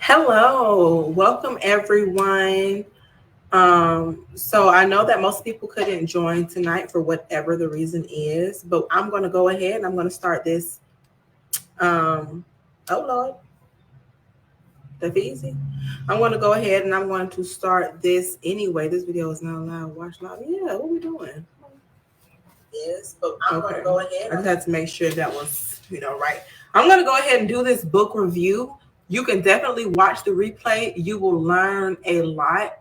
Hello, welcome everyone. So I know that most people couldn't join tonight for whatever the reason is, but I'm going to go ahead and I'm going to start this. Um, oh Lord, that's easy. I'm going to go ahead and I'm going to start this anyway. This video is not allowed. Watch live. Yeah, what are we doing? Yes, but I'm going to go ahead. I just had to make sure that was, right. I'm going to go ahead and do this book review. You can definitely watch the replay. You will learn a lot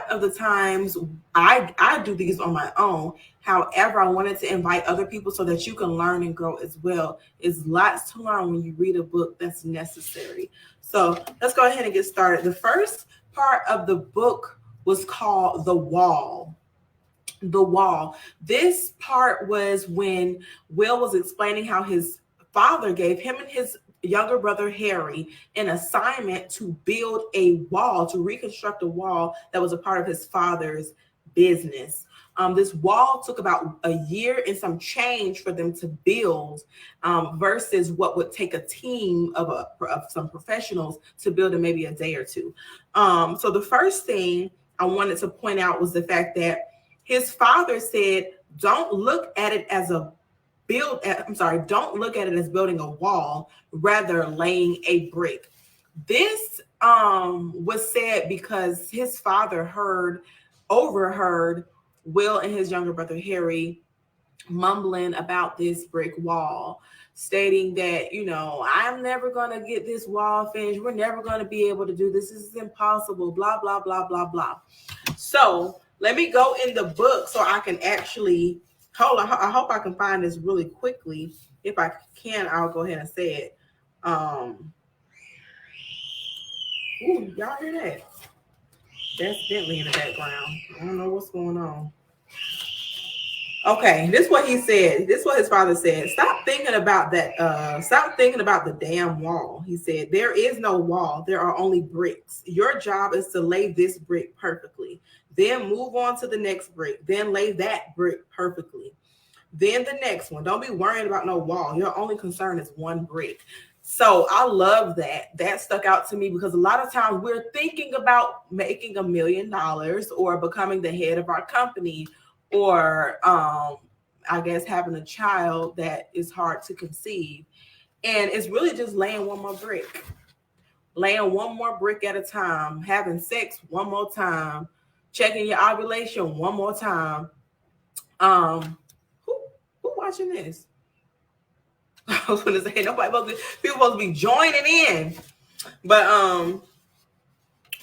of the times I do these on my own. However, I wanted to invite other people so that you can learn and grow as well. It's lots to learn when you read a book that's necessary. So let's go ahead and get started. The first part of the book was called The Wall. The Wall. This part was when Will was explaining how his father gave him and his younger brother Harry an assignment to build a wall, to reconstruct a wall that was a part of his father's business. This wall took about a year and some change for them to build, versus what would take a team of some professionals to build in maybe a day or two. So the first thing I wanted to point out was the fact that his father said, don't look at it as don't look at it as building a wall, rather laying a brick. This was said because his father overheard Will and his younger brother Harry mumbling about this brick wall, stating that, I'm never going to get this wall finished. We're never going to be able to do this. This is impossible, blah, blah, blah, blah, blah. So let me go in the book so I can actually hold on. I hope I can find this really quickly. If I can, I'll go ahead and say it. Ooh, y'all hear that? That's Bentley in the background. I don't know what's going on. Okay, this is what he said. This is what his father said. Stop thinking about that. Stop thinking about the damn wall. He said, there is no wall. There are only bricks. Your job is to lay this brick perfectly. Then move on to the next brick. Then lay that brick perfectly. Then the next one. Don't be worrying about no wall. Your only concern is one brick. So I love that. That stuck out to me because a lot of times we're thinking about making $1 million or becoming the head of our company, or I guess having a child that is hard to conceive. And it's really just laying one more brick, at a time, having sex one more time, checking your ovulation one more time. Who watching this? I was going to say people supposed to be joining in, but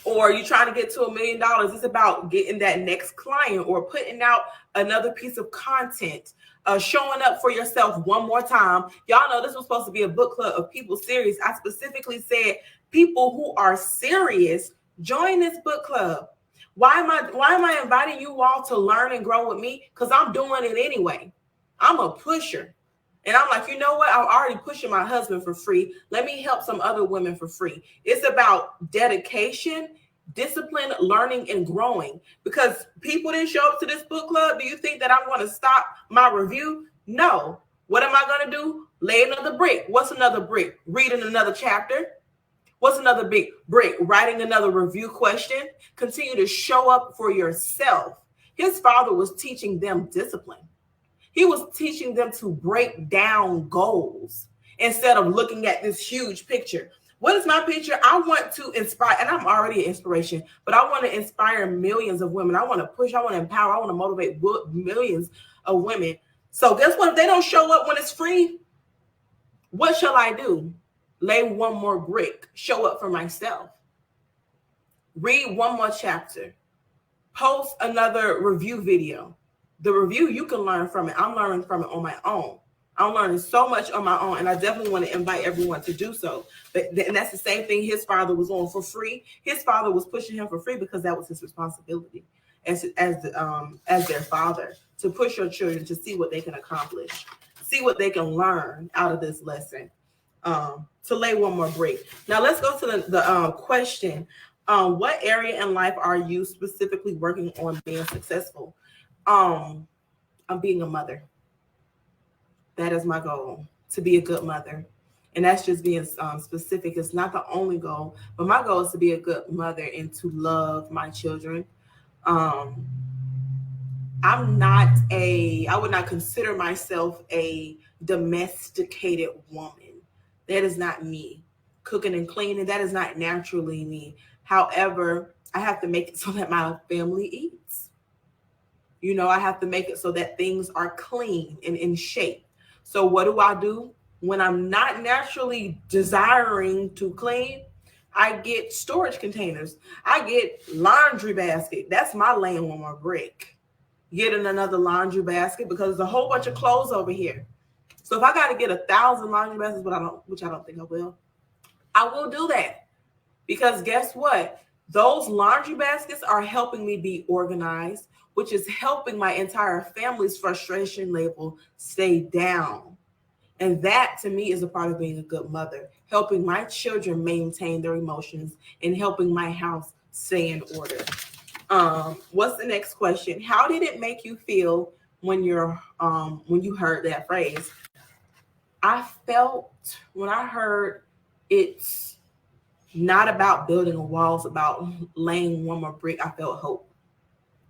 or you trying to get to $1 million. It's about getting that next client or putting out another piece of content, showing up for yourself one more time. Y'all know this was supposed to be a book club of people serious. I specifically said people who are serious, join this book club. Why am I inviting you all to learn and grow with me? Because I'm doing it anyway. I'm a pusher. And I'm like, you know what? I'm already pushing my husband for free. Let me help some other women for free. It's about dedication, discipline, learning, and growing. Because people didn't show up to this book club. Do you think that I'm going to stop my review? No. What am I going to do? Lay another brick. What's another brick? Reading another chapter. What's another big brick? Writing another review question. Continue to show up for yourself. His father was teaching them discipline. He was teaching them to break down goals instead of looking at this huge picture. What is my picture? I want to inspire, and I'm already an inspiration, but I want to inspire millions of women. I want to push, I want to empower, I want to motivate millions of women. So guess what? If they don't show up when it's free, what shall I do? Lay one more brick, show up for myself. Read one more chapter. Post another review video. The review, you can learn from it. I'm learning from it on my own. I'm learning so much on my own, and I definitely want to invite everyone to do so. And that's the same thing his father was on for free. His father was pushing him for free because that was his responsibility as their father, to push your children to see what they can accomplish, see what they can learn out of this lesson, to lay one more brick. Now let's go to the question. What area in life are you specifically working on being successful? I'm being a mother. That is my goal, to be a good mother. And that's just being specific. It's not the only goal, but my goal is to be a good mother and to love my children. Um, I would not consider myself a domesticated woman. That is not me. Cooking and cleaning, that is not naturally me. However, I have to make it so that my family eats. I have to make it so that things are clean and in shape. So what do? When I'm not naturally desiring to clean, I get storage containers. I get laundry basket. That's my laying on my brick. Getting another laundry basket because there's a whole bunch of clothes over here. So if I got to get 1,000 laundry baskets, which I don't think I will do that. Because guess what? Those laundry baskets are helping me be organized, which is helping my entire family's frustration level stay down. And that to me is a part of being a good mother, helping my children maintain their emotions and helping my house stay in order. What's the next question? How did it make you feel when you heard that phrase? I felt when I heard it's not about building a wall, it's about laying one more brick, I felt hope.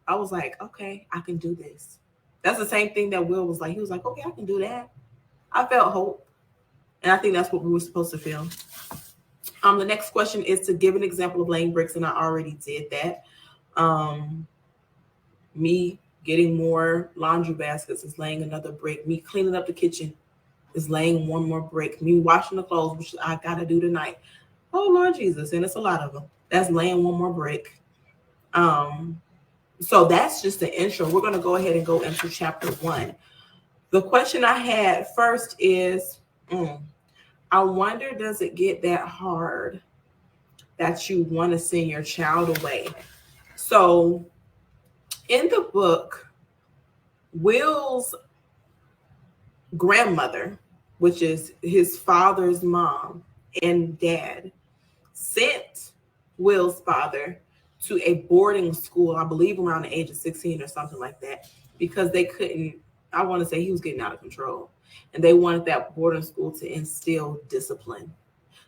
I was like, okay, I can do this. That's the same thing that Will was like. He was like, okay, I can do that. I felt hope. And I think that's what we were supposed to feel. The next question is to give an example of laying bricks, and I already did that. Me getting more laundry baskets is laying another brick. Me cleaning up the kitchen is laying one more brick. Me washing the clothes, which I gotta do tonight. Oh Lord Jesus, and it's a lot of them. That's laying one more brick. So that's just the intro. We're gonna go ahead and go into chapter 1. The question I had first is, I wonder, does it get that hard that you want to send your child away? So in the book, Will's grandmother, which is his father's mom and dad, sent Will's father to a boarding school, I believe around the age of 16 or something like that, because they couldn't, I want to say he was getting out of control. And they wanted that boarding school to instill discipline.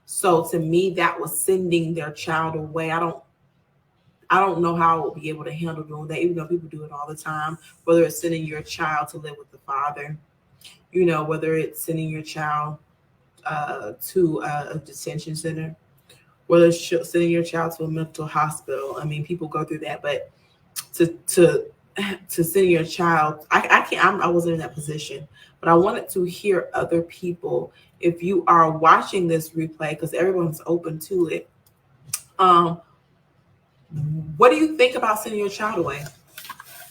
So to me, that was sending their child away. I don't know how I would be able to handle doing that, even though people do it all the time, whether it's sending your child to live with the father, whether it's sending your child to a detention center, whether it's sending your child to a mental hospital. I mean, people go through that, but to send your child, I wasn't in that position, but I wanted to hear other people. If you are watching this replay, because everyone's open to it, what do you think about sending your child away?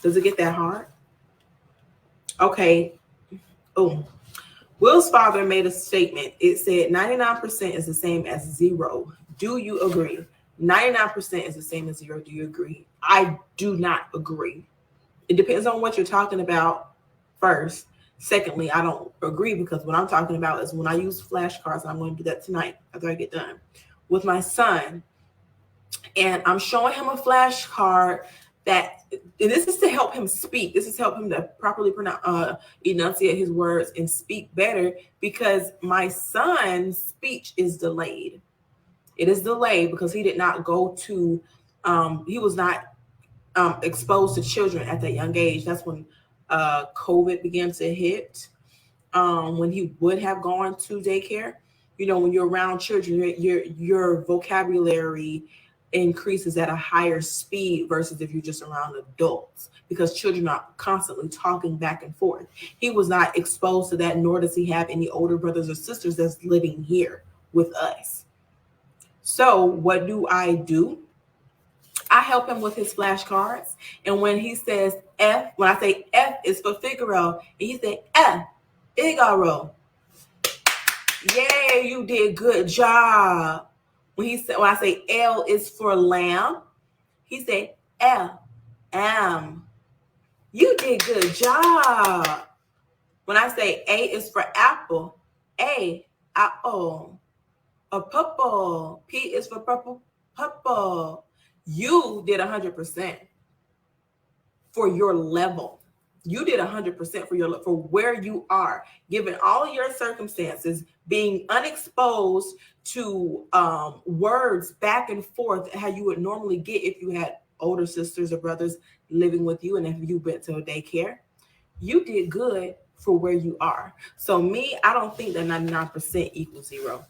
Does it get that hard? Okay. Oh, Will's father made a statement. It said 99% is the same as 0. Do you agree? 99% is the same as 0. Do you agree? I do not agree. It depends on what you're talking about first. Secondly, I don't agree because what I'm talking about is when I use flashcards, I'm going to do that tonight after I get done with my son. And I'm showing him a flashcard that, and this is to help him speak. This is to help him to properly enunciate his words and speak better, because my son's speech is delayed. It is delayed because he did not go to, he was not exposed to children at that young age. That's when COVID began to hit. When he would have gone to daycare, when you're around children, your vocabulary increases at a higher speed versus if you're just around adults, because children are constantly talking back and forth. He was not exposed to that, nor does he have any older brothers or sisters that's living here with us. So what do? I help him with his flashcards. And when he says F, when I say F is for Figaro, and he said F, Figaro. Yeah, you did good job. When I say L is for lamb, he said L, am. You did good job. When I say A is for apple, A, apple. A purple, P is for purple, purple. You did 100% for your level. You did 100% for where you are, given all your circumstances, being unexposed to words back and forth, how you would normally get if you had older sisters or brothers living with you, and if you went to a daycare. You did good for where you are. So me, I don't think that 99% equals 0.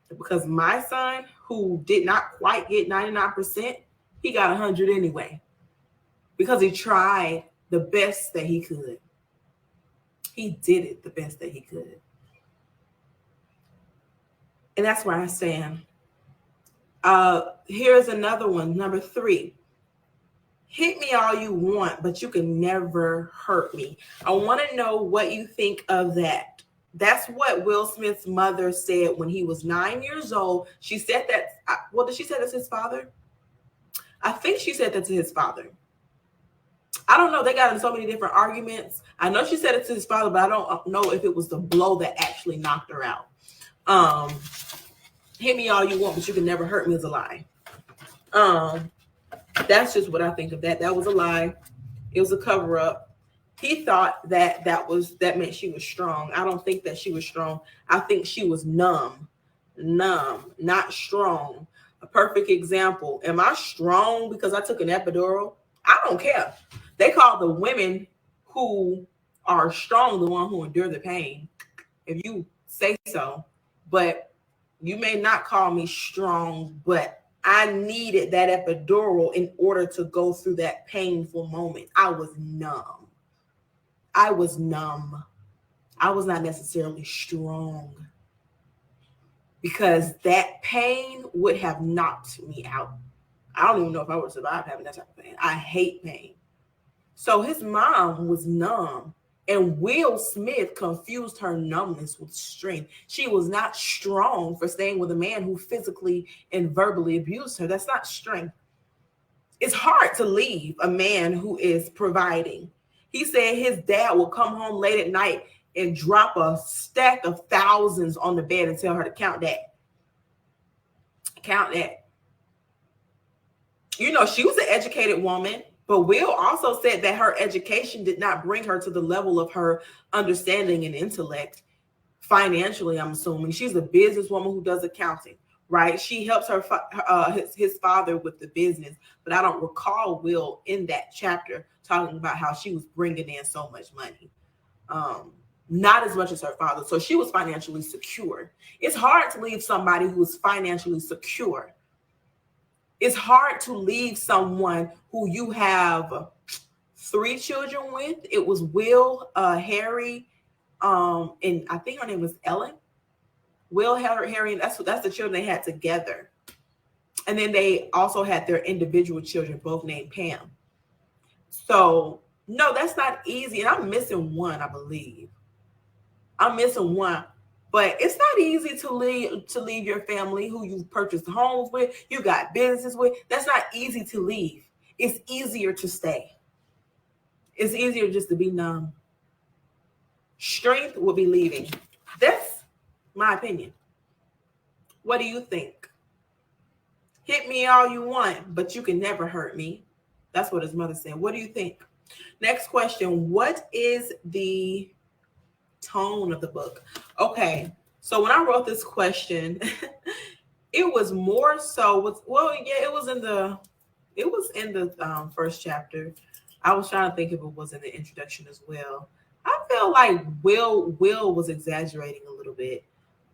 Because my son, who did not quite get 99%, he got 100 anyway. Because he tried the best that he could. He did it the best that he could. And that's where I stand. Here's another one, number 3. Hit me all you want, but you can never hurt me. I want to know what you think of that. That's what Will Smith's mother said when he was 9 years old. She said that, well, did she say that to his father? I think she said that to his father. I don't know. They got in so many different arguments. I know she said it to his father, but I don't know if it was the blow that actually knocked her out. Hit me all you want, but you can never hurt me is a lie. That's just what I think of that. That was a lie. It was a cover up. He thought that meant she was strong. I don't think that she was strong. I think she was numb, not strong. A perfect example. Am I strong because I took an epidural? I don't care. They call the women who are strong the one who endure the pain, if you say so. But you may not call me strong, but I needed that epidural in order to go through that painful moment. I was numb. I was not necessarily strong, because that pain would have knocked me out. I don't even know if I would survive having that type of pain. I hate pain. So his mom was numb, and Will Smith confused her numbness with strength. She was not strong for staying with a man who physically and verbally abused her. That's not strength. It's hard to leave a man who is providing. He said his dad will come home late at night and drop a stack of thousands on the bed and tell her to count that. Count that. You know, she was an educated woman, but Will also said that her education did not bring her to the level of her understanding and intellect. Financially, I'm assuming. She's a businesswoman who does accounting, right? She helps his father with the business, but I don't recall Will in that chapter talking about how she was bringing in so much money. Not as much as her father. So she was financially secure. It's hard to leave somebody who is financially secure. It's hard to leave someone who you have 3 children with. It was Will, Harry, and I think her name was Ellen. Will, Harry, and that's the children they had together. And then they also had their individual children, both named Pam. So no, that's not easy. And I'm missing one, I believe. I'm missing one. But it's not easy to leave your family who you've purchased homes with, you got businesses with. That's not easy to leave. It's easier to stay. It's easier just to be numb. Strength will be leaving. That's my opinion. What do you think? Hit me all you want, but you can never hurt me. That's what his mother said. What do you think? Next question. What is the tone of the book? Okay, so when I wrote this question, it was more so with, it was in the first chapter. I was trying to think if it was in the introduction as well. I feel like Will was exaggerating a little bit.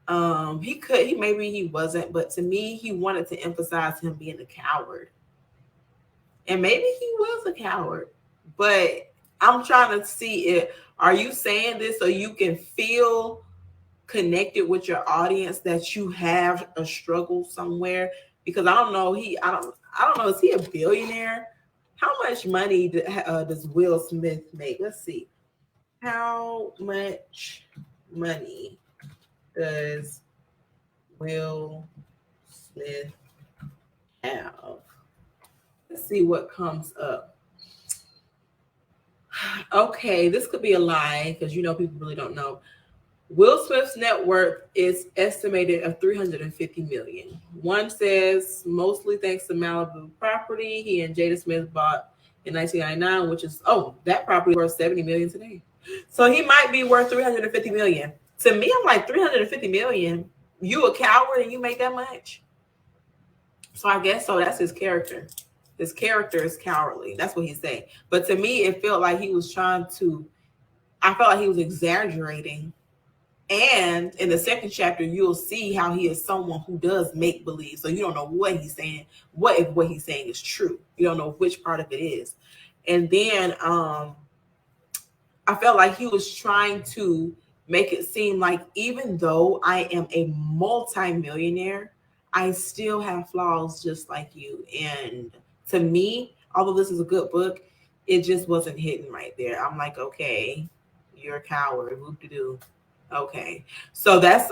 Maybe he wasn't, but to me, he wanted to emphasize him being a coward. And maybe he was a coward, but I'm trying to see if, are you saying this so you can feel connected with your audience that you have a struggle somewhere? Because I don't know, is he a billionaire? How much money does Will Smith make? Let's see. How much money does Will Smith have? Let's see what comes up. Okay, this could be a lie because people really don't know. Will Smith's net worth is estimated at $350 million. One says mostly thanks to Malibu property he and Jada Smith bought in 1999, which is, that property worth 70 million today. So he might be worth 350 million. To me, I'm like, 350 million. You a coward and you make that much? So I guess so. That's his character. His character is cowardly. That's what he's saying. But to me, it felt like he was I felt like he was exaggerating. And in the second chapter, you'll see how he is someone who does make believe. So you don't know what he's saying. What if what he's saying is true? You don't know which part of it is. And then I felt like he was trying to make it seem like even though I am a multimillionaire, I still have flaws just like you. And to me, although this is a good book, it just wasn't hitting right there. I'm like, okay, you're a coward. Whoop to do. Okay. So that's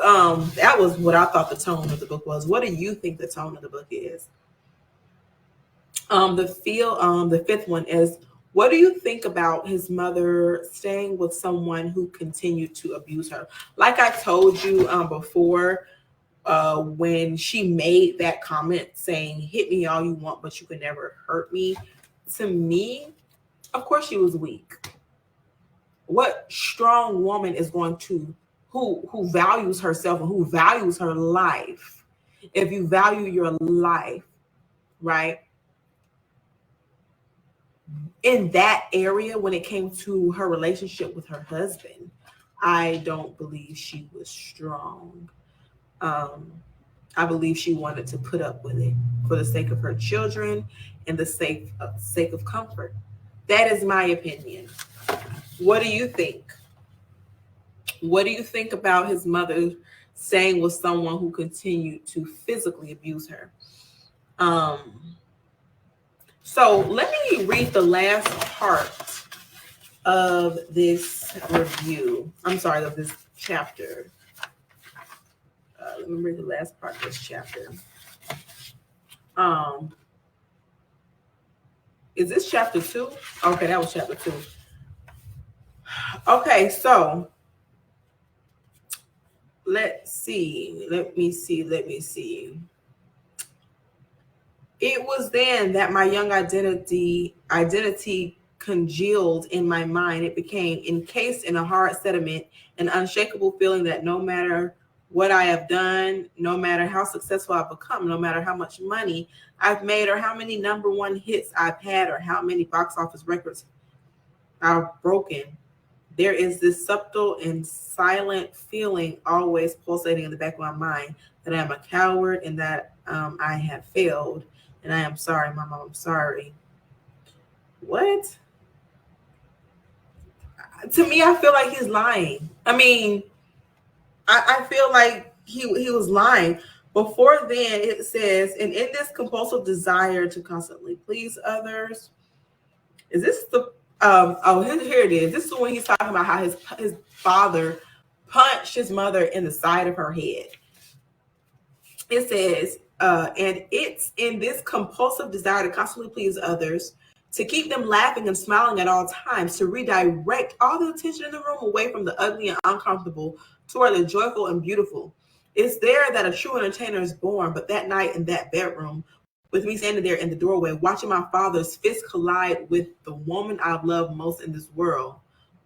that was what I thought the tone of the book was. What do you think the tone of the book is? The fifth one is, what do you think about his mother staying with someone who continued to abuse her? Like I told you before, when she made that comment saying, hit me all you want, but you can never hurt me. To me, of course she was weak. What strong woman is going to, who values herself and who values her life? If you value your life, right? In that area, when it came to her relationship with her husband, I don't believe she was strong. I believe she wanted to put up with it for the sake of her children and the sake of comfort. That is my opinion. What do you think? What do you think about his mother staying with someone who continued to physically abuse her? So let me read the last part of this review. I'm sorry, of this chapter. Let me read the last part of this chapter. Is this chapter 2? Okay, that was chapter 2. Okay, so let's see. Let me see. It was then that my young identity congealed in my mind. It became encased in a hard sediment, an unshakable feeling that no matter what I have done, no matter how successful I've become, no matter how much money I've made, or how many number one hits I've had, or how many box office records I've broken, there is this subtle and silent feeling always pulsating in the back of my mind that I am a coward and that I have failed. And I am sorry, Mama, I'm sorry. What? To me, I feel like he's lying. I mean, I feel like he was lying. Before then, it says, and in this compulsive desire to constantly please others, is this the, here it is. This is when he's talking about how his father punched his mother in the side of her head. It says, and it's in this compulsive desire to constantly please others, to keep them laughing and smiling at all times, to redirect all the attention in the room away from the ugly and uncomfortable toward the joyful and beautiful. It's there that a true entertainer is born. But that night in that bedroom, with me standing there in the doorway, watching my father's fist collide with the woman I've loved most in this world,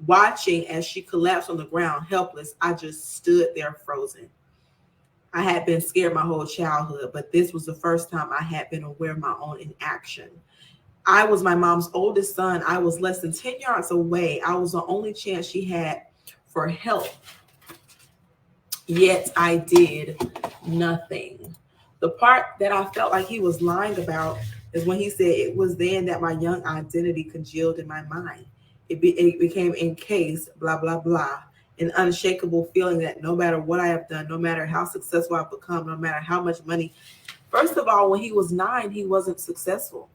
watching as she collapsed on the ground, helpless, I just stood there frozen. I had been scared my whole childhood, but this was the first time I had been aware of my own inaction. I was my mom's oldest son. I was less than 10 yards away. I was the only chance she had for help. Yet I did nothing. The part that I felt like he was lying about is when he said it was then that my young identity congealed in my mind. It became encased, blah, blah, blah. An unshakable feeling that no matter what I have done, no matter how successful I've become, no matter how much money. First of all, when he was 9, he wasn't successful.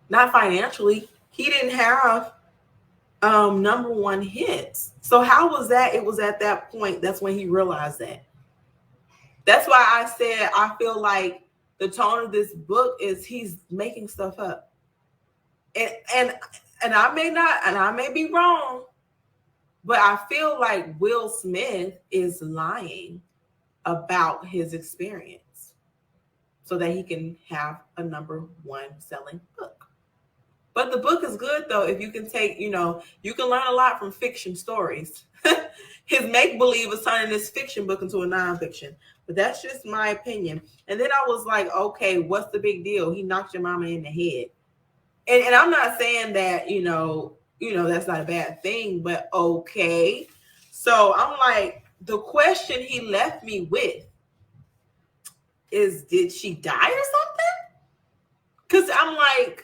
Not financially. He didn't have number one hits. So how was that? It was at that point, that's when he realized that. That's why I said I feel like the tone of this book is he's making stuff up. And I may not, and I may be wrong, but I feel like Will Smith is lying about his experience so that he can have a number one selling book. But the book is good though. If you can take, you can learn a lot from fiction stories. His make-believe is turning this fiction book into a nonfiction. But that's just my opinion. And then I was like, okay, what's the big deal? He knocked your mama in the head. And I'm not saying that, that's not a bad thing, but okay. So I'm like, the question he left me with is, did she die or something? Because I'm like,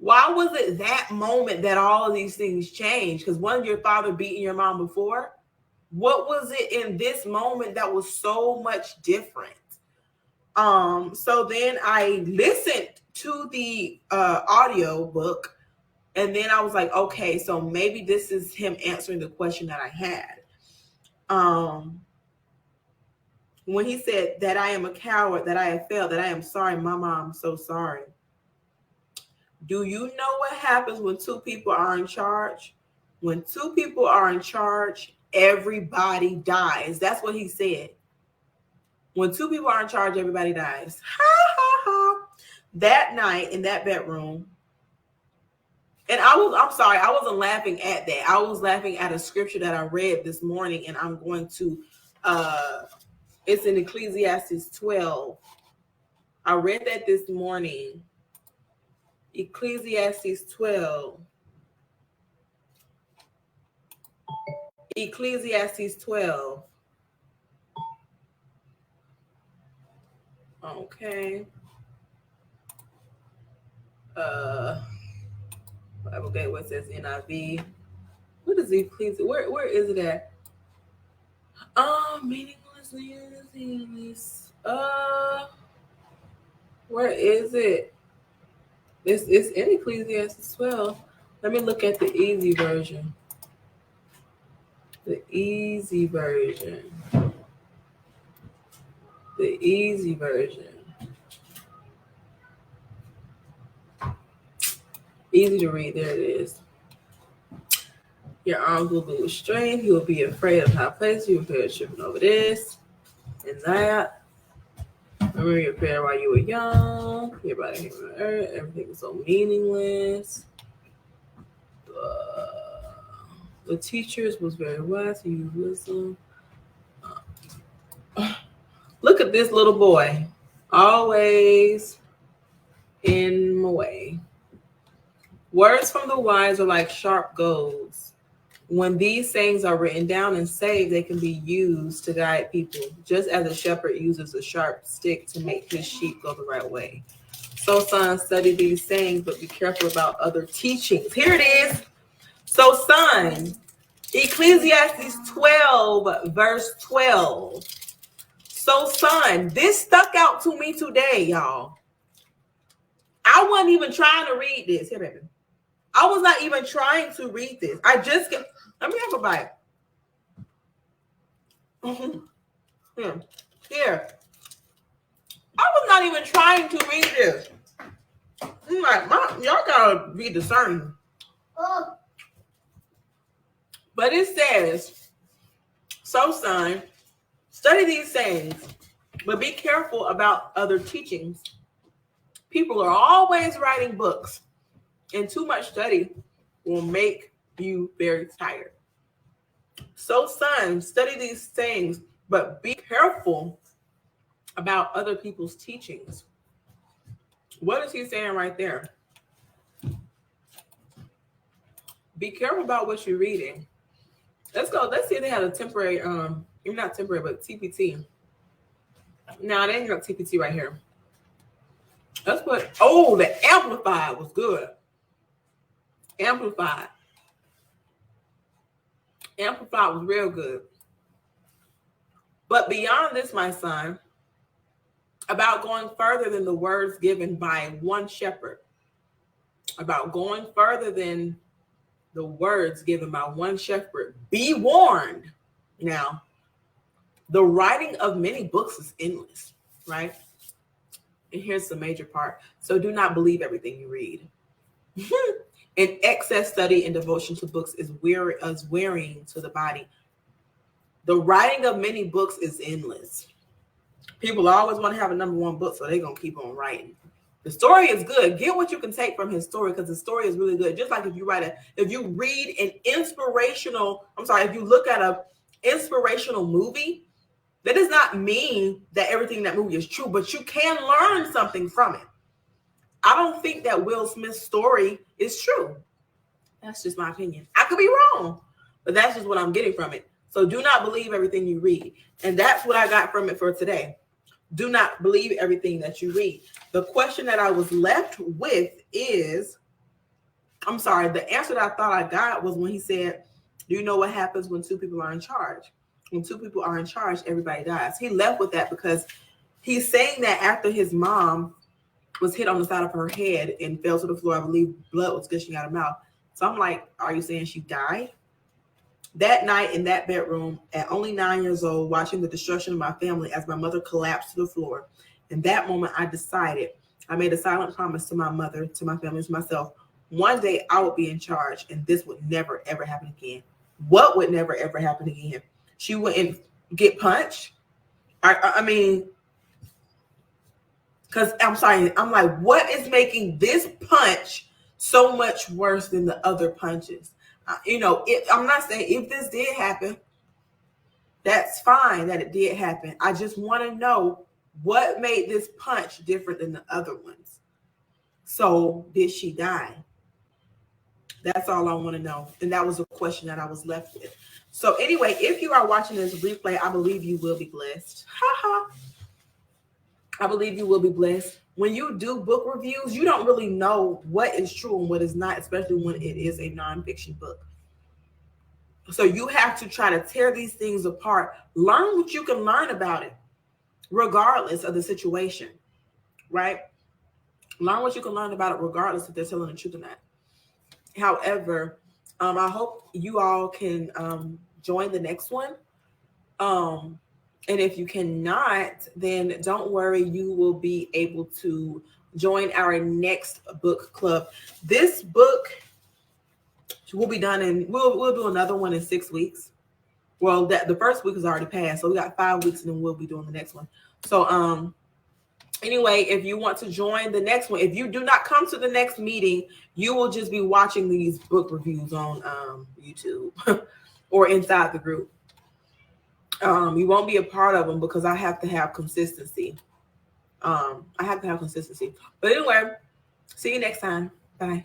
why was it that moment that all of these things changed? Because wasn't your father beating your mom before? What was it in this moment that was so much different? So then I listened to the audio book, and then I was like, okay, so maybe this is him answering the question that I had. When he said that I am a coward, that I have failed, that I am sorry, Mama, I'm so sorry. Do you know what happens when two people are in charge? When two people are in charge, everybody dies. That's what he said. When two people are in charge, everybody dies. Ha, ha, ha. That night in that bedroom, and I'm sorry, I wasn't laughing at that. I was laughing at a scripture that I read this morning, and I'm going to, it's in Ecclesiastes 12. I read that this morning. Ecclesiastes 12. Ecclesiastes 12. Okay. Bible Gateway says NIV. What is Ecclesiastes? Where is it at? Meaningless. Where is it? It's in Ecclesiastes 12. Let me look at the easy version. The easy version. The easy version. Easy to read. There it is. Your arms will be with strength. You will be afraid of high places. You will fear tripping over this and that. Remember your prayer while you were young. Your body came on earth. Everything is so meaningless. The teachers was very wise. So you listen. Look at this little boy. Always in my way. Words from the wise are like sharp goads. When these sayings are written down and saved, they can be used to guide people, just as a shepherd uses a sharp stick to make his sheep go the right way. So, son, study these sayings, but be careful about other teachings. Here it is. So, son, Ecclesiastes 12, verse 12. So, son, this stuck out to me today, y'all. I wasn't even trying to read this. Here, baby. I was not even trying to read this. Let me have a bite. Mm-hmm. Here. I was not even trying to read this. I'm like, y'all gotta be discerning. Oh. But it says, so son, study these things, but be careful about other teachings. People are always writing books, and too much study will make you very tired. So, son, study these things, but be careful about other people's teachings. What is he saying right there? Be careful about what you're reading. Let's go. Let's see if they have a temporary, not temporary, but TPT. No, they ain't got TPT right here. That's what. Oh, the Amplified was good. Amplified was real good. But beyond this, my son, about going further than the words given by one shepherd, about going further than the words given by one shepherd, be warned. Now, the writing of many books is endless, right? And here's the major part. So do not believe everything you read. An excess study and devotion to books is wearying to the body. The writing of many books is endless. People always want to have a number one book, so they're going to keep on writing. The story is good. Get what you can take from his story, because the story is really good. Just like if you read an inspirational, if you look at a inspirational movie, that does not mean that everything in that movie is true, but you can learn something from it. I don't think that Will Smith's story is true. That's just my opinion. I could be wrong, but that's just what I'm getting from it. So do not believe everything you read. And that's what I got from it for today. Do not believe everything that you read. The question that I was left with is, the answer that I thought I got was when he said, do you know what happens when two people are in charge? When two people are in charge, everybody dies. He left with that because he's saying that after his mom was hit on the side of her head and fell to the floor, I believe blood was gushing out of her mouth. So I'm like, are you saying she died? That night in that bedroom, at only 9 years old, watching the destruction of my family as my mother collapsed to the floor. In that moment, I made a silent promise to my mother, to my family, to myself. One day I would be in charge and this would never, ever happen again. What would never, ever happen again? She wouldn't get punched. I mean, because I'm like, what is making this punch so much worse than the other punches? I'm not saying if this did happen, that's fine that it did happen. I just want to know what made this punch different than the other ones. So did she die? That's all I want to know. And that was a question that I was left with. So anyway, if you are watching this replay, I believe you will be blessed. I believe you will be blessed. When you do book reviews, you don't really know what is true and what is not, especially when it is a nonfiction book. So you have to try to tear these things apart. Learn what you can learn about it, regardless of the situation, right? Learn what you can learn about it, regardless if they're telling the truth or not. However, I hope you all can join the next one. And if you cannot, then don't worry, you will be able to join our next book club. This book will be done and we'll do another one in 6 weeks. Well, the first week is already passed, so we got 5 weeks and then we'll be doing the next one. So anyway, if you want to join the next one, if you do not come to the next meeting, you will just be watching these book reviews on YouTube or inside the group. You won't be a part of them because I have to have consistency. But anyway, see you next time. Bye.